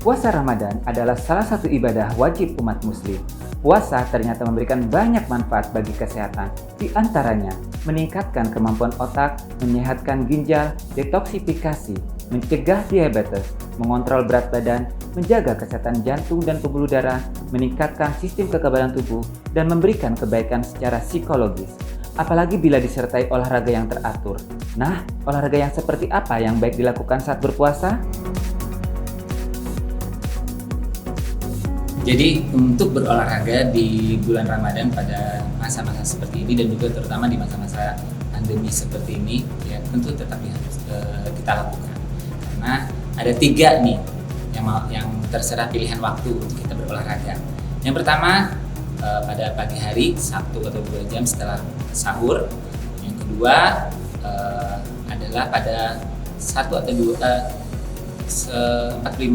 Puasa Ramadan adalah salah satu ibadah wajib umat muslim. Puasa ternyata memberikan banyak manfaat bagi kesehatan, di antaranya meningkatkan kemampuan otak, menyehatkan ginjal, detoksifikasi, mencegah diabetes, mengontrol berat badan, menjaga kesehatan jantung dan pembuluh darah, meningkatkan sistem kekebalan tubuh, dan memberikan kebaikan secara psikologis. Apalagi bila disertai olahraga yang teratur. Nah, olahraga yang seperti apa yang baik dilakukan saat berpuasa? Jadi untuk berolahraga di bulan Ramadan pada masa-masa seperti ini dan juga terutama di masa-masa pandemi seperti ini ya tentu tetap harus kita lakukan karena ada 3 nih yang terserah pilihan waktu untuk kita berolahraga. Yang pertama pada pagi hari 1 atau 2 jam setelah sahur. Yang kedua adalah pada 1 atau 45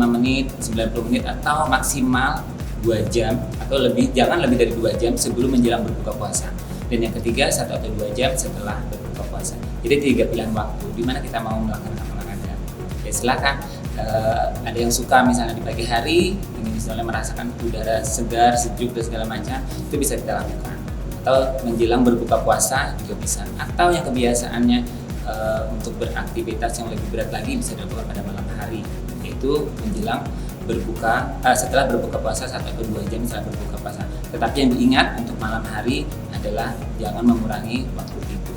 menit, 90 menit atau maksimal 2 jam atau lebih, jangan lebih dari 2 jam sebelum menjelang berbuka puasa. Dan yang ketiga 1 atau 2 jam setelah berbuka puasa. Jadi 3 pilihan waktu di mana kita mau melakukan olahraga. Ya silakan. Ada yang suka misalnya di pagi hari, ingin misalnya merasakan udara segar, sejuk dan segala macam, itu bisa kita lakukan. Atau menjelang berbuka puasa juga bisa. Atau yang kebiasaannya untuk beraktivitas yang lebih berat lagi bisa dilakukan pada malam hari, yaitu menjelang setelah berbuka puasa 1 atau 2 jam setelah berbuka puasa. Tetapi yang diingat untuk malam hari adalah jangan mengurangi waktu tidur.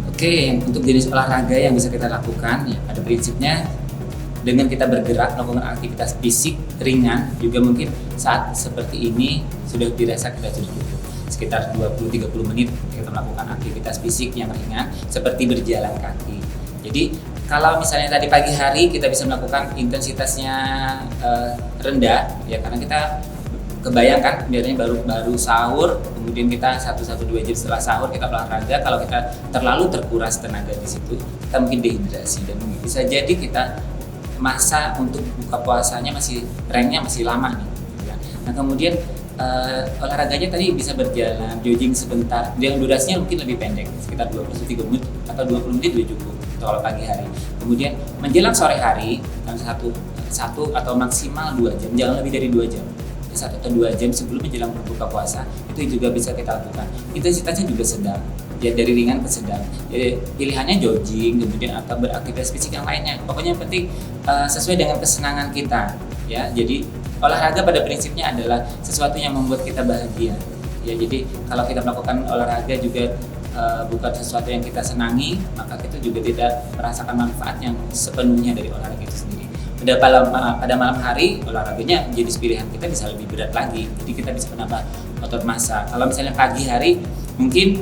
Oke, untuk jenis olahraga yang bisa kita lakukan ya pada prinsipnya dengan kita bergerak melakukan aktivitas fisik ringan juga mungkin saat seperti ini sudah dirasa kita sudah cukup. Sekitar 20-30 menit kita melakukan aktivitas fisik yang ringan seperti berjalan kaki. Jadi kalau misalnya tadi pagi hari kita bisa melakukan intensitasnya rendah ya karena kita kebayangkan biasanya baru sahur, kemudian kita 1-2 jam setelah sahur kita olahraga. Kalau kita terlalu terkuras tenaga di situ, kita mungkin dehidrasi dan bisa jadi kita masa untuk buka puasanya ranknya masih lama nih. Nah kemudian olahraganya tadi bisa berjalan, jogging sebentar, yang durasinya mungkin lebih pendek, sekitar 20-30 menit atau 20 menit sudah cukup kalau pagi hari. Kemudian menjelang sore hari, satu atau maksimal 2 jam, jangan lebih dari 2 jam. 1 atau 2 jam sebelum menjelang berbuka puasa, itu juga bisa kita lakukan. Intensitasnya juga sedang, ya dari ringan ke sedang. Jadi pilihannya jogging, kemudian atau beraktivitas fisik yang lainnya. Pokoknya yang penting sesuai dengan kesenangan kita, ya. Jadi olahraga pada prinsipnya adalah sesuatu yang membuat kita bahagia. Ya, jadi kalau kita melakukan olahraga juga bukan sesuatu yang kita senangi, maka kita juga tidak merasakan manfaat yang sepenuhnya dari olahraga itu sendiri. Pada malam hari olahraganya jenis pilihan kita bisa lebih berat lagi. Jadi kita bisa menambah otot massa. Kalau misalnya pagi hari mungkin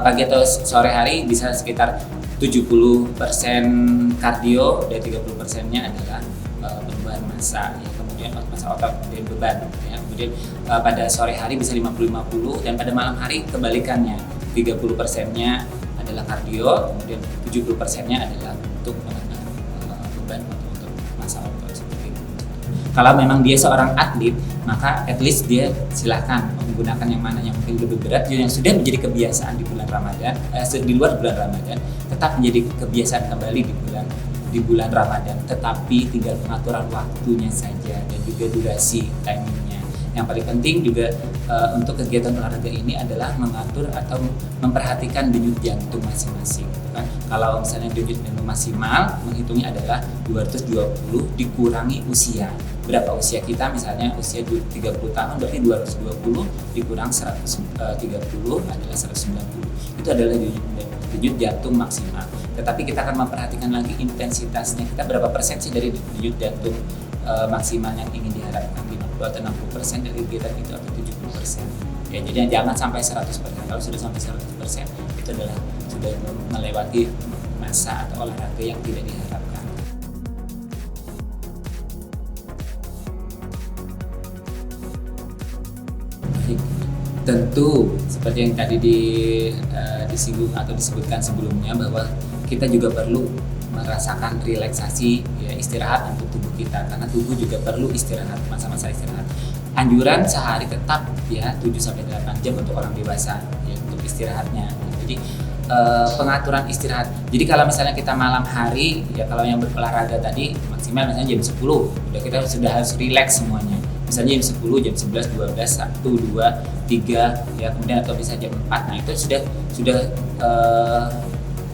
pagi atau sore hari bisa sekitar 70% kardio dan 30%-nya adalah perubahan massa. Ya. Kemudian massa otot dan beban. Ya. Kemudian pada sore hari bisa 50-50 dan pada malam hari kebalikannya 30%-nya adalah kardio, kemudian 70%-nya adalah untuk menambah beban untuk massa otot seperti itu. Kalau memang dia seorang atlet, maka at least dia silahkan menggunakan yang mana yang mungkin lebih berat, yang sudah menjadi kebiasaan di bulan Ramadan, di luar bulan Ramadan, tetap menjadi kebiasaan kembali di bulan Ramadan, tetapi tinggal pengaturan waktunya saja dan juga durasi timingnya. Yang paling penting juga untuk kegiatan olahraga ini adalah mengatur atau memperhatikan denyut jantung masing-masing. Kan? Kalau misalnya denyut jantung maksimal, menghitungnya adalah 220 dikurangi usia. Berapa usia kita? Misalnya usia 30 tahun, berarti 220 dikurang 130 adalah 190. Itu adalah denyut jantung maksimal. Tetapi kita akan memperhatikan lagi intensitasnya. Kita berapa persen sih dari denyut jantung maksimal yang ingin diharapkan, 50 atau 60% dari kegiatan itu atau 70%. Ya, jadi jangan sampai 100%. Kalau sudah sampai 100%, itu adalah sudah melewati masa atau olahraga yang tidak diharapkan. Tentu seperti yang tadi disinggung atau disebutkan sebelumnya bahwa kita juga perlu merasakan relaksasi, ya, istirahat untuk tubuh kita karena tubuh juga perlu istirahat, masa-masa istirahat. Anjuran sehari tetap ya 7-8 jam untuk orang dewasa ya untuk istirahatnya. Jadi pengaturan istirahat. Jadi kalau misalnya kita malam hari, ya kalau yang berolahraga tadi maksimal misalnya jam 10, udah kita sudah harus relax semuanya. Misalnya jam 10, jam 11, 12, 1, 2, 3, ya kemudian atau bisa jam 4. Nah itu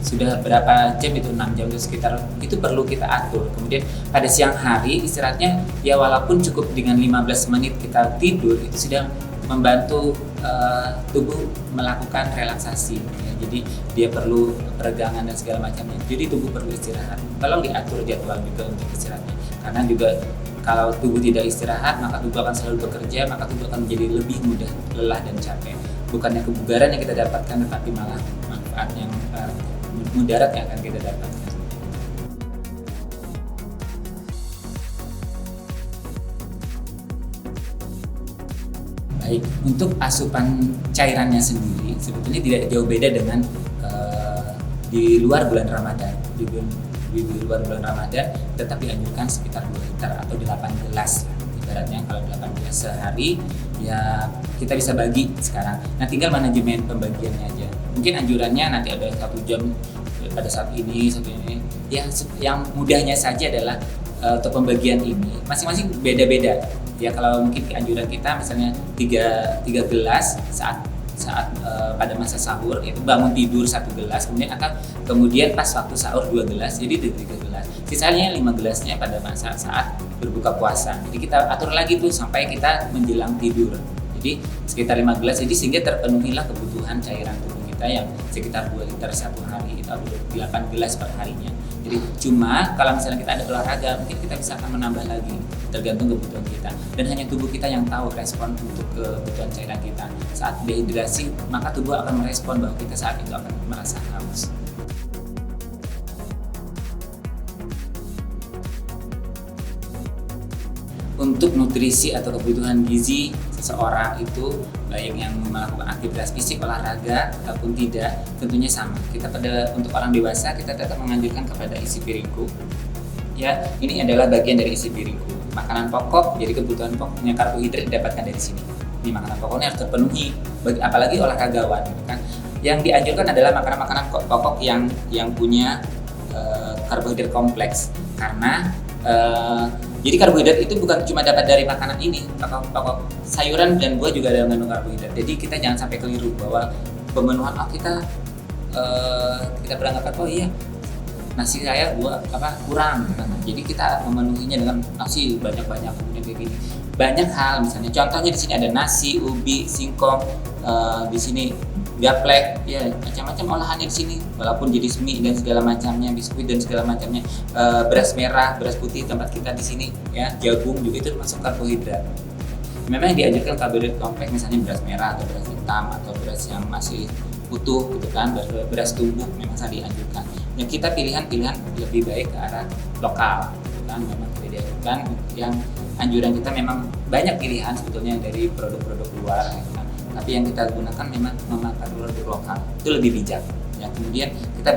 sudah berapa jam itu, 6 jam itu sekitar, itu perlu kita atur. Kemudian pada siang hari istirahatnya ya walaupun cukup dengan 15 menit kita tidur, itu sudah membantu tubuh melakukan relaksasi ya. Jadi dia perlu peregangan dan segala macamnya, jadi tubuh perlu istirahat. Tolong diatur jadwal juga untuk istirahatnya, karena juga kalau tubuh tidak istirahat maka tubuh akan selalu bekerja, maka tubuh akan menjadi lebih mudah lelah dan capek. Bukannya kebugaran yang kita dapatkan, tetapi malah manfaat yang mudarat yang akan kita dapatkan. Baik, untuk asupan cairannya sendiri sebetulnya tidak jauh beda dengan di luar bulan Ramadan. Di luar bulan Ramadan tetap dianjurkan sekitar 2 liter atau 8 gelas. Ibaratnya kalau 8 gelas sehari ya kita bisa bagi sekarang. Nah tinggal manajemen pembagiannya aja. Mungkin anjurannya nanti ada 1 jam pada saat ini, ya yang mudahnya saja adalah untuk pembagian ini masing-masing beda-beda ya. Kalau mungkin anjuran kita misalnya 3 gelas saat pada masa sahur, itu bangun tidur 1 gelas, kemudian pas waktu sahur 2 gelas, jadi 3 gelas, sisanya 5 gelasnya pada masa saat berbuka puasa. Jadi kita atur lagi tuh sampai kita menjelang tidur, jadi sekitar 5 gelas, jadi sehingga terpenuhilah kebutuhan cairan tubuh kita yang sekitar 2 liter satu hari atau 8 gelas per harinya. Jadi cuma kalau misalnya kita ada olahraga, mungkin kita bisa akan menambah lagi, tergantung kebutuhan kita. Dan hanya tubuh kita yang tahu respon untuk kebutuhan cairan kita. Saat dehidrasi, maka tubuh akan merespon bahwa kita saat itu akan merasa haus. Untuk nutrisi atau kebutuhan gizi seseorang itu, baik yang melakukan aktivitas fisik, olahraga ataupun tidak, tentunya sama. Untuk orang dewasa kita tetap menganjurkan kepada isi piringku. Ya, ini adalah bagian dari isi piringku. Makanan pokok, jadi kebutuhan pokoknya karbohidrat didapatkan dari sini. Ini makanan pokoknya harus terpenuhi, apalagi olahragawan, gitu kan. Yang dianjurkan adalah makanan-makanan pokok yang punya karbohidrat kompleks, karena jadi karbohidrat itu bukan cuma dapat dari makanan ini, pokok sayuran dan buah juga ada mengandung karbohidrat. Jadi kita jangan sampai keliru bahwa pemenuhan kita beranggapan oh iya nasi saya kurang. Jadi kita memenuhinya dengan nasi banyak-banyak, kemudian kayak gini. Banyak hal, misalnya contohnya di sini ada nasi, ubi, singkong, di sini gaplek, ya macam-macam olahannya di sini. Walaupun jadi mie dan segala macamnya, biskuit dan segala macamnya, beras merah, beras putih tempat kita di sini, ya jagung juga itu termasuk karbohidrat. Memang yang dianjurkan karbohidrat kompleks, misalnya beras merah atau beras hitam atau beras yang masih utuh, gitu kan, beras tumbuk memang sangat dianjurkan. Yang kita pilihan lebih baik ke arah lokal, gitu kan, memang tidak dianjurkan. Yang anjuran kita memang banyak pilihan sebetulnya dari produk-produk luar, gitu kan. Tapi yang kita gunakan memang memakai produk lokal, itu lebih bijak. Ya, kemudian kita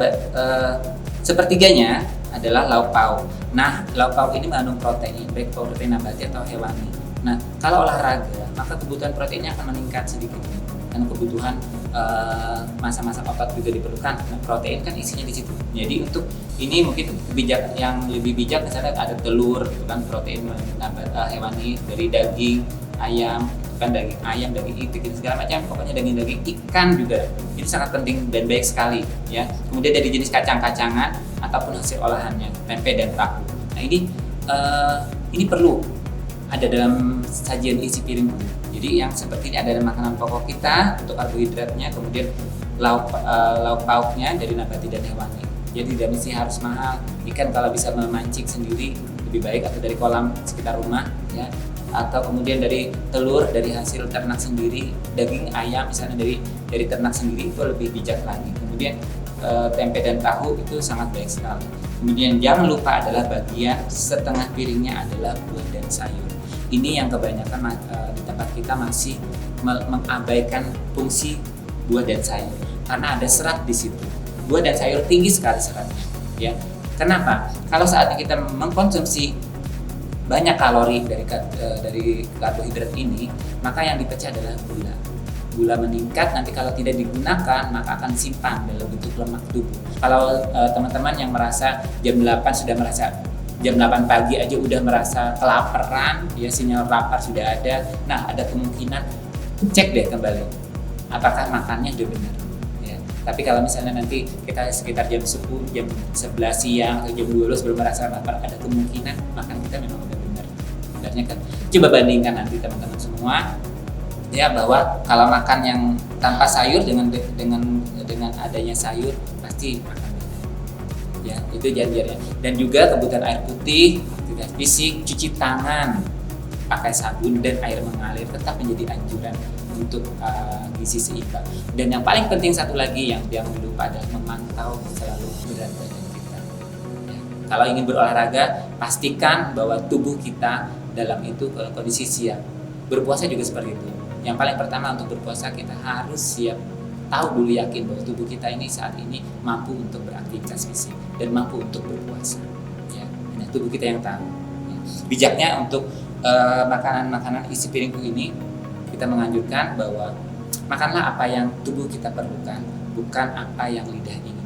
sepertiganya adalah lauk pauk. Nah, lauk pauk ini mengandung protein, baik protein nabati atau hewani. Nah, kalau olahraga, maka kebutuhan proteinnya akan meningkat sedikit. Dan kebutuhan masa-masa otot juga diperlukan. Nah, protein kan isinya di situ. Jadi untuk ini mungkin yang lebih bijak, misalnya ada telur, gitu kan, protein hewani dari daging ayam, kan, daging ayam, daging itik, segala macam, pokoknya daging ikan juga itu sangat penting dan baik sekali, ya. Kemudian dari jenis kacang-kacangan ataupun hasil olahannya, tempe dan tahu. Nah ini perlu ada dalam sajian isi piring. Jadi yang seperti ini ada dalam makanan pokok kita untuk karbohidratnya, kemudian lauk pauknya dari nabati dan hewani. Jadi tidak mesti harus mahal. Ikan kalau bisa memancing sendiri lebih baik, atau dari kolam sekitar rumah, ya. Atau kemudian dari telur dari hasil ternak sendiri, daging ayam misalnya dari ternak sendiri, itu lebih bijak lagi. Kemudian tempe dan tahu itu sangat baik sekali. Kemudian jangan lupa adalah bagian setengah piringnya adalah buah dan sayur. Ini yang kebanyakan di tempat kita masih mengabaikan fungsi buah dan sayur karena ada serat di situ. Buah dan sayur tinggi sekali seratnya, ya. Kenapa? Kalau saatnya kita mengkonsumsi banyak kalori dari karbohidrat ini, maka yang dipecah adalah gula meningkat, nanti kalau tidak digunakan maka akan simpan dalam bentuk lemak tubuh. Kalau teman-teman yang merasa jam 8 sudah merasa jam 8 pagi aja udah merasa kelaparan, ya sinyal lapar sudah ada, nah ada kemungkinan cek deh kembali apakah makannya udah benar. Ya. Tapi kalau misalnya nanti kita sekitar jam 10, jam 11 siang atau jam 12 belum merasa lapar, ada kemungkinan makan kita memang udah benar. Sebenarnya kan coba bandingkan nanti teman-teman semua, ya bahwa kalau makan yang tanpa sayur dengan adanya sayur pasti akan beda. Ya, itu janjiannya. Dan juga kebutuhan air putih, aktivitas fisik, cuci tangan pakai sabun dan air mengalir tetap menjadi anjuran untuk gizi seimbang. Dan yang paling penting satu lagi yang jangan lupa adalah memantau selalu berat badan kita. Ya. Kalau ingin berolahraga, pastikan bahwa tubuh kita dalam itu kondisi siap. Berpuasa juga seperti itu. Yang paling pertama untuk berpuasa kita harus siap, tahu dulu, yakin bahwa tubuh kita ini saat ini mampu untuk beraktivitas fisik dan mampu untuk berpuasa. Ya, hanya tubuh kita yang tahu. Ya. Bijaknya untuk makanan-makanan isi piringku ini kita menganjurkan bahwa makanlah apa yang tubuh kita perlukan, bukan apa yang lidah ingin.